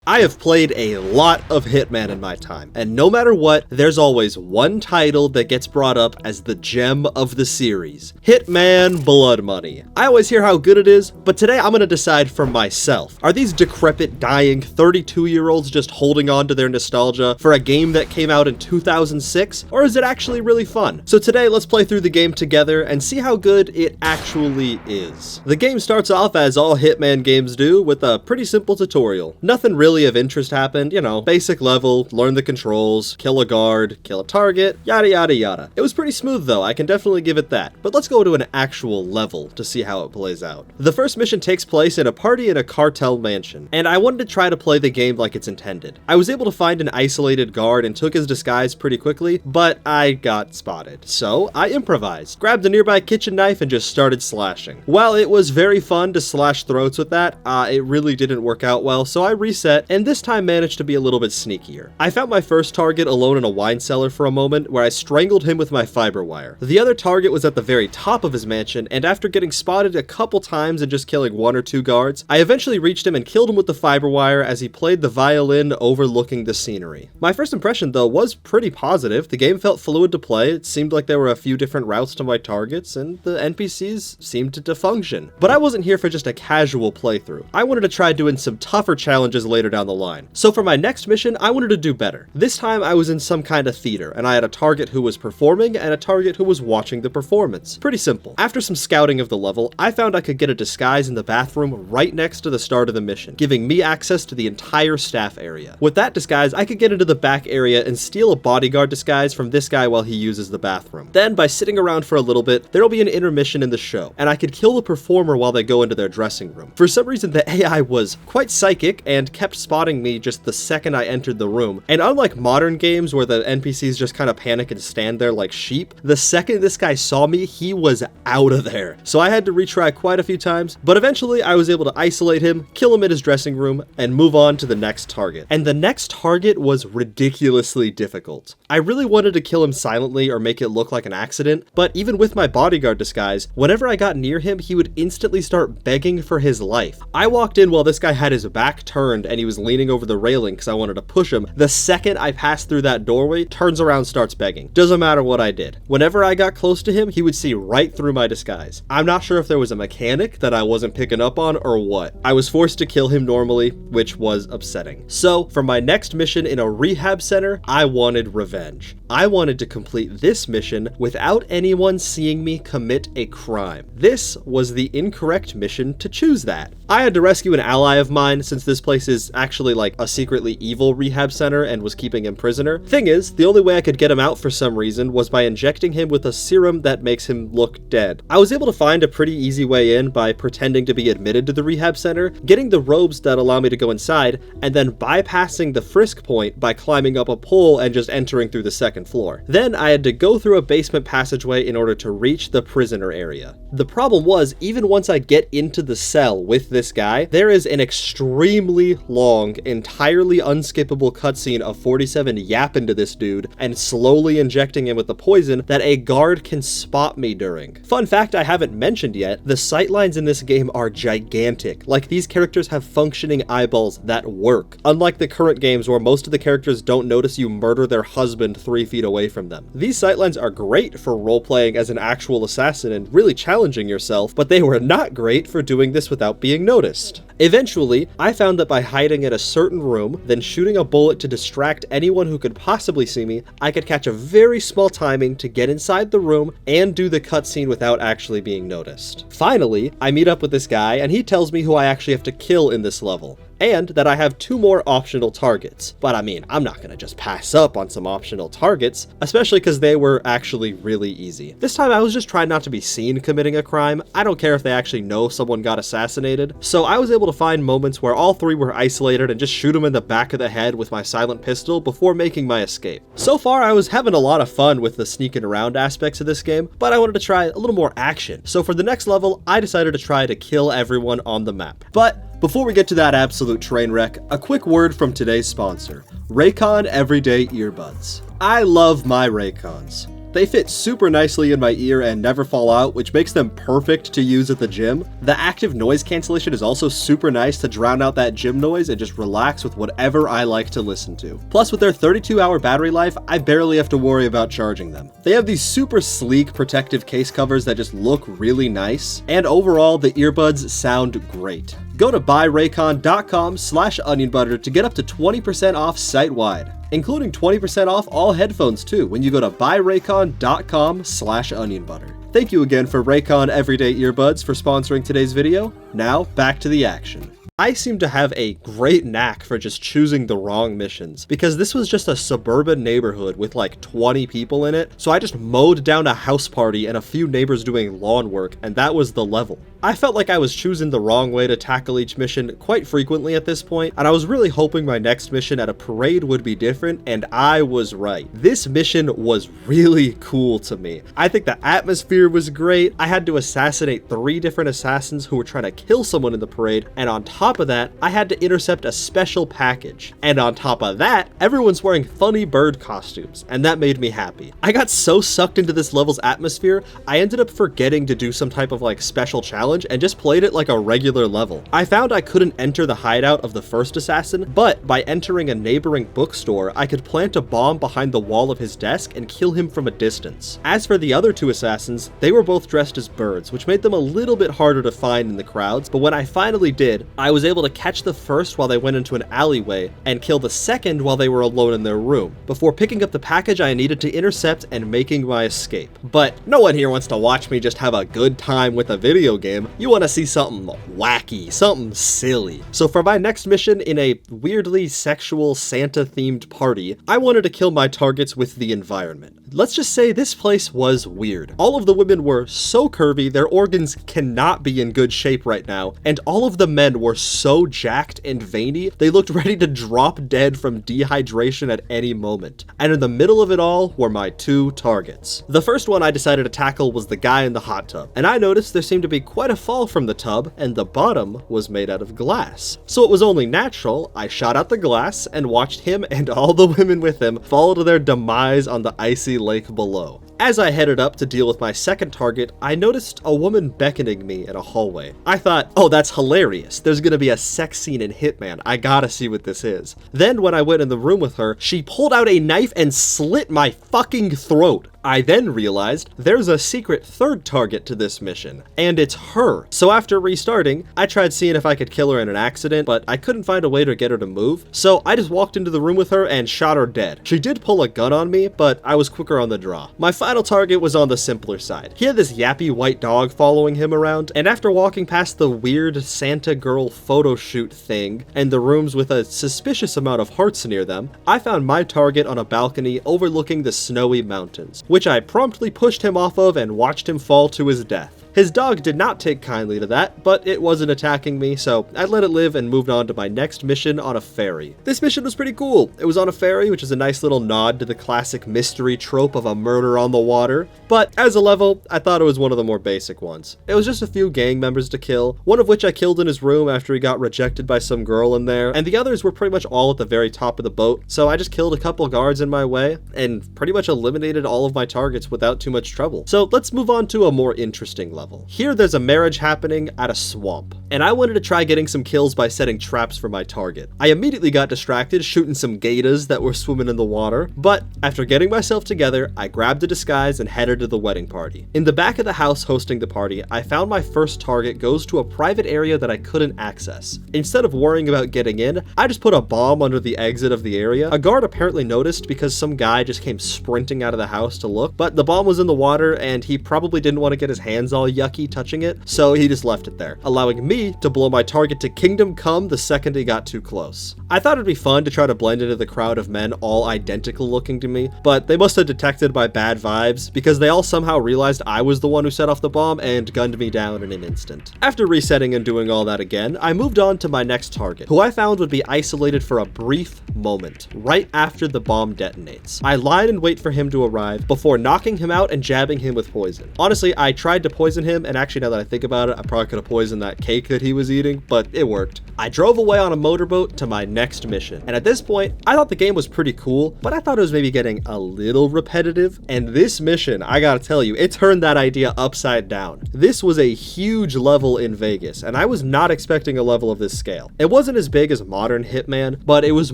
I have played a lot of Hitman in my time, and no matter what, there's always one title that gets brought up as the gem of the series. Hitman Blood Money. I always hear how good it is, but today I'm gonna decide for myself. Are these decrepit, dying 32-year-olds just holding on to their nostalgia for a game that came out in 2006, or is it actually really fun? So today, let's play through the game together and see how good it actually is. The game starts off as all Hitman games do, with a pretty simple tutorial. Nothing really of interest happened, you know, basic level, learn the controls, kill a guard, kill a target, yada yada yada. It was pretty smooth though, I can definitely give it that, but let's go to an actual level to see how it plays out. The first mission takes place in a party in a cartel mansion, and I wanted to try to play the game like it's intended. I was able to find an isolated guard and took his disguise pretty quickly, but I got spotted. So I improvised, grabbed a nearby kitchen knife and just started slashing. While it was very fun to slash throats with that, it really didn't work out well, so I reset and this time managed to be a little bit sneakier. I found my first target alone in a wine cellar for a moment where I strangled him with my fiber wire. The other target was at the very top of his mansion, and after getting spotted a couple times and just killing one or two guards, I eventually reached him and killed him with the fiber wire as he played the violin overlooking the scenery. My first impression though was pretty positive. The game felt fluid to play, it seemed like there were a few different routes to my targets, and the NPCs seemed to function. But I wasn't here for just a casual playthrough. I wanted to try doing some tougher challenges later down the line. So for my next mission, I wanted to do better. This time I was in some kind of theater, and I had a target who was performing and a target who was watching the performance. Pretty simple. After some scouting of the level, I found I could get a disguise in the bathroom right next to the start of the mission, giving me access to the entire staff area. With that disguise, I could get into the back area and steal a bodyguard disguise from this guy while he uses the bathroom. Then, by sitting around for a little bit, there'll be an intermission in the show, and I could kill the performer while they go into their dressing room. For some reason, the AI was quite psychic and kept spotting me just the second I entered the room. And unlike modern games where the NPCs just kind of panic and stand there like sheep, the second this guy saw me, he was out of there. So I had to retry quite a few times, but eventually I was able to isolate him, kill him in his dressing room, and move on to the next target. And the next target was ridiculously difficult. I really wanted to kill him silently or make it look like an accident, but even with my bodyguard disguise, whenever I got near him, he would instantly start begging for his life. I walked in while this guy had his back turned and he was leaning over the railing because I wanted to push him. The second I passed through that doorway, turns around, starts begging. Doesn't matter what I did. Whenever I got close to him, he would see right through my disguise. I'm not sure if there was a mechanic that I wasn't picking up on or what. I was forced to kill him normally, which was upsetting. So for my next mission in a rehab center, I wanted revenge. I wanted to complete this mission without anyone seeing me commit a crime. This was the incorrect mission to choose that. I had to rescue an ally of mine since this place is actually like a secretly evil rehab center and was keeping him prisoner. Thing is, the only way I could get him out for some reason was by injecting him with a serum that makes him look dead. I was able to find a pretty easy way in by pretending to be admitted to the rehab center, getting the robes that allow me to go inside, and then bypassing the frisk point by climbing up a pole and just entering through the second floor. Then I had to go through a basement passageway in order to reach the prisoner area. The problem was, even once I get into the cell with this guy, there is an extremely long, entirely unskippable cutscene of 47 yapping to this dude and slowly injecting him with the poison that a guard can spot me during. Fun fact I haven't mentioned yet, the sightlines in this game are gigantic. Like, these characters have functioning eyeballs that work. Unlike the current games where most of the characters don't notice you murder their husband 3 feet away from them. These sightlines are great for role-playing as an actual assassin and really challenging yourself, but they were not great for doing this without being noticed. Eventually, I found that by hiding in a certain room, then shooting a bullet to distract anyone who could possibly see me, I could catch a very small timing to get inside the room and do the cutscene without actually being noticed. Finally, I meet up with this guy and he tells me who I actually have to kill in this level, and that I have 2 more optional targets. But I mean, I'm not gonna just pass up on some optional targets, especially because they were actually really easy. This time I was just trying not to be seen committing a crime. I don't care if they actually know someone got assassinated. So I was able to find moments where all 3 were isolated and just shoot them in the back of the head with my silent pistol before making my escape. So far I was having a lot of fun with the sneaking around aspects of this game, but I wanted to try a little more action. So for the next level, I decided to try to kill everyone on the map. But before we get to that absolute train wreck, a quick word from today's sponsor, Raycon Everyday Earbuds. I love my Raycons. They fit super nicely in my ear and never fall out, which makes them perfect to use at the gym. The active noise cancellation is also super nice to drown out that gym noise and just relax with whatever I like to listen to. Plus, with their 32-hour battery life, I barely have to worry about charging them. They have these super sleek protective case covers that just look really nice, and overall, the earbuds sound great. Go to buyraycon.com/onionbutter to get up to 20% off site-wide, including 20% off all headphones too when you go to buyraycon.com/onionbutter. Thank you again for Raycon Everyday Earbuds for sponsoring today's video. Now, back to the action. I seem to have a great knack for just choosing the wrong missions, because this was just a suburban neighborhood with like 20 people in it, so I just mowed down a house party and a few neighbors doing lawn work, and that was the level. I felt like I was choosing the wrong way to tackle each mission quite frequently at this point, and I was really hoping my next mission at a parade would be different, and I was right. This mission was really cool to me. I think the atmosphere was great. I had to assassinate 3 different assassins who were trying to kill someone in the parade, and on top of that, I had to intercept a special package. And on top of that, everyone's wearing funny bird costumes, and that made me happy. I got so sucked into this level's atmosphere, I ended up forgetting to do some type of like special challenge and just played it like a regular level. I found I couldn't enter the hideout of the first assassin, but by entering a neighboring bookstore, I could plant a bomb behind the wall of his desk and kill him from a distance. As for the other 2 assassins, they were both dressed as birds, which made them a little bit harder to find in the crowds, but when I finally did, I was able to catch the first while they went into an alleyway and kill the second while they were alone in their room, before picking up the package I needed to intercept and making my escape. But no one here wants to watch me just have a good time with a video game. You want to see something wacky, something silly. So for my next mission in a weirdly sexual Santa-themed party, I wanted to kill my targets with the environment. Let's just say this place was weird. All of the women were so curvy, their organs cannot be in good shape right now, and all of the men were so jacked and veiny, they looked ready to drop dead from dehydration at any moment. And in the middle of it all were my 2 targets. The first one I decided to tackle was the guy in the hot tub, and I noticed there seemed to be quite a fall from the tub, and the bottom was made out of glass. So it was only natural I shot out the glass and watched him and all the women with him fall to their demise on the icy lake below. As I headed up to deal with my second target, I noticed a woman beckoning me in a hallway. I thought, oh, that's hilarious. There's gonna be a sex scene in Hitman. I gotta see what this is. Then when I went in the room with her, she pulled out a knife and slit my fucking throat. I then realized there's a secret third target to this mission, and it's her. So after restarting, I tried seeing if I could kill her in an accident, but I couldn't find a way to get her to move, so I just walked into the room with her and shot her dead. She did pull a gun on me, but I was quicker on the draw. My final target was on the simpler side. He had this yappy white dog following him around, and after walking past the weird Santa girl photo shoot thing and the rooms with a suspicious amount of hearts near them, I found my target on a balcony overlooking the snowy mountains, which I promptly pushed him off of and watched him fall to his death. His dog did not take kindly to that, but it wasn't attacking me, so I let it live and moved on to my next mission on a ferry. This mission was pretty cool. It was on a ferry, which is a nice little nod to the classic mystery trope of a murder on the water, but as a level, I thought it was one of the more basic ones. It was just a few gang members to kill, one of which I killed in his room after he got rejected by some girl in there, and the others were pretty much all at the very top of the boat, so I just killed a couple guards in my way, and pretty much eliminated all of my targets without too much trouble. So let's move on to a more interesting level. Here there's a marriage happening at a swamp, and I wanted to try getting some kills by setting traps for my target. I immediately got distracted shooting some gators that were swimming in the water, but after getting myself together, I grabbed a disguise and headed to the wedding party. In the back of the house hosting the party, I found my first target goes to a private area that I couldn't access. Instead of worrying about getting in, I just put a bomb under the exit of the area. A guard apparently noticed because some guy just came sprinting out of the house to look, but the bomb was in the water and he probably didn't want to get his hands all yucky touching it, so he just left it there, allowing me to blow my target to kingdom come the second he got too close. I thought it'd be fun to try to blend into the crowd of men all identical looking to me, but they must have detected my bad vibes because they all somehow realized I was the one who set off the bomb and gunned me down in an instant. After resetting and doing all that again, I moved on to my next target, who I found would be isolated for a brief moment, right after the bomb detonates. I lied and wait for him to arrive before knocking him out and jabbing him with poison. Honestly, I tried to poison poison him, and actually now that I think about it, I probably could have poisoned that cake that he was eating, but it worked. I drove away on a motorboat to my next mission, and at this point, I thought the game was pretty cool, but I thought it was maybe getting a little repetitive, and this mission, I gotta tell you, it turned that idea upside down. This was a huge level in Vegas, and I was not expecting a level of this scale. It wasn't as big as modern Hitman, but it was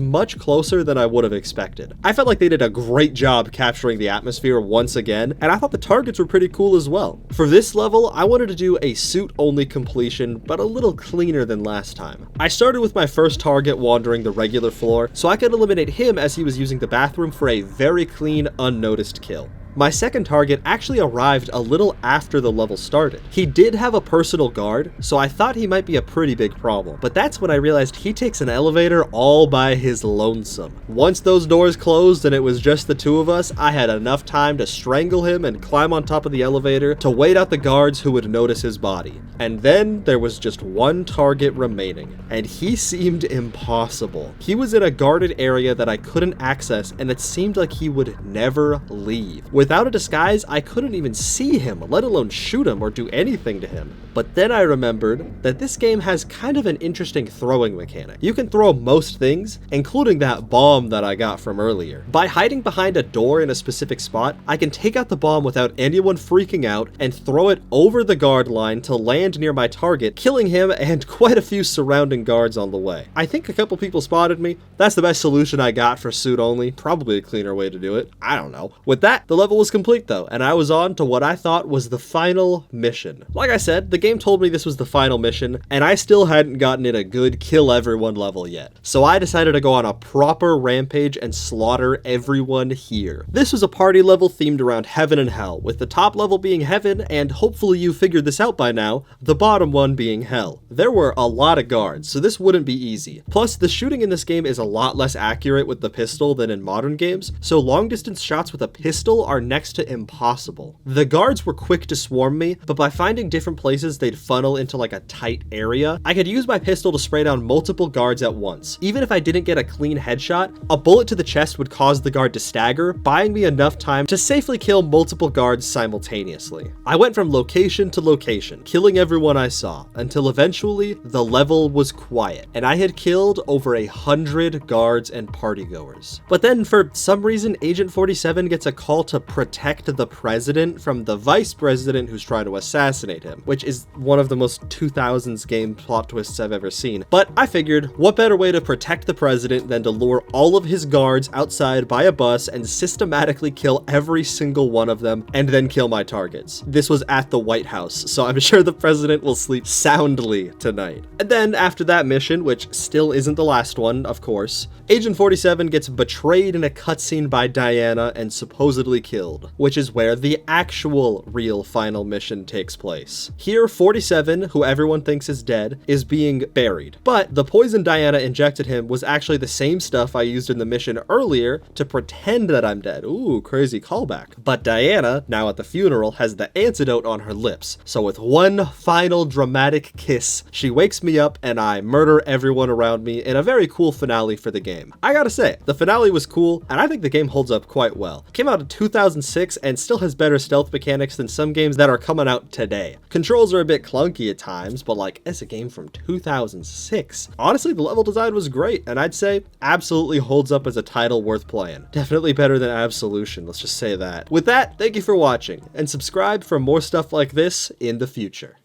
much closer than I would have expected. I felt like they did a great job capturing the atmosphere once again, and I thought the targets were pretty cool as well. For this level, I wanted to do a suit-only completion, but a little cleaner than last time. I started with my first target wandering the regular floor, so I could eliminate him as he was using the bathroom for a very clean, unnoticed kill. My second target actually arrived a little after the level started. He did have a personal guard, so I thought he might be a pretty big problem, but that's when I realized he takes an elevator all by his lonesome. Once those doors closed and it was just the two of us, I had enough time to strangle him and climb on top of the elevator to wait out the guards who would notice his body. And then there was just one target remaining, and he seemed impossible. He was in a guarded area that I couldn't access, and it seemed like he would never leave. Without a disguise, I couldn't even see him, let alone shoot him or do anything to him. But then I remembered that this game has kind of an interesting throwing mechanic. You can throw most things, including that bomb that I got from earlier. By hiding behind a door in a specific spot, I can take out the bomb without anyone freaking out and throw it over the guard line to land near my target, killing him and quite a few surrounding guards on the way. I think a couple people spotted me. That's the best solution I got for suit only. Probably a cleaner way to do it. I don't know. With that, the level was complete though, and I was on to what I thought was the final mission. Like I said, the game told me this was the final mission, and I still hadn't gotten it a good kill everyone level yet. So I decided to go on a proper rampage and slaughter everyone here. This was a party level themed around heaven and hell, with the top level being heaven, and hopefully you figured this out by now, the bottom one being hell. There were a lot of guards, so this wouldn't be easy. Plus, the shooting in this game is a lot less accurate with the pistol than in modern games, so long distance shots with a pistol are next to impossible. The guards were quick to swarm me, but by finding different places they'd funnel into like a tight area, I could use my pistol to spray down multiple guards at once. Even if I didn't get a clean headshot, a bullet to the chest would cause the guard to stagger, buying me enough time to safely kill multiple guards simultaneously. I went from location to location, killing everyone I saw, until eventually the level was quiet, and I had killed over 100 guards and partygoers. But then for some reason, Agent 47 gets a call to protect the president from the vice president who's trying to assassinate him, which is one of the most 2000s game plot twists I've ever seen. But I figured, what better way to protect the president than to lure all of his guards outside by a bus and systematically kill every single one of them and then kill my targets. This was at the White House, so I'm sure the president will sleep soundly tonight. And then after that mission, which still isn't the last one, of course, Agent 47 gets betrayed in a cutscene by Diana and supposedly killed, which is where the actual real final mission takes place. Here, 47, who everyone thinks is dead, is being buried. But the poison Diana injected him was actually the same stuff I used in the mission earlier to pretend that I'm dead. Ooh, crazy callback. But Diana, now at the funeral, has the antidote on her lips. So with one final dramatic kiss, she wakes me up and I murder everyone around me in a very cool finale for the game. I gotta say, the finale was cool, and I think the game holds up quite well. It came out in 2006 and still has better stealth mechanics than some games that are coming out today. Controls are a bit clunky at times, but like, it's a game from 2006. Honestly, the level design was great, and I'd say absolutely holds up as a title worth playing. Definitely better than Absolution, let's just say that. With that, thank you for watching, and subscribe for more stuff like this in the future.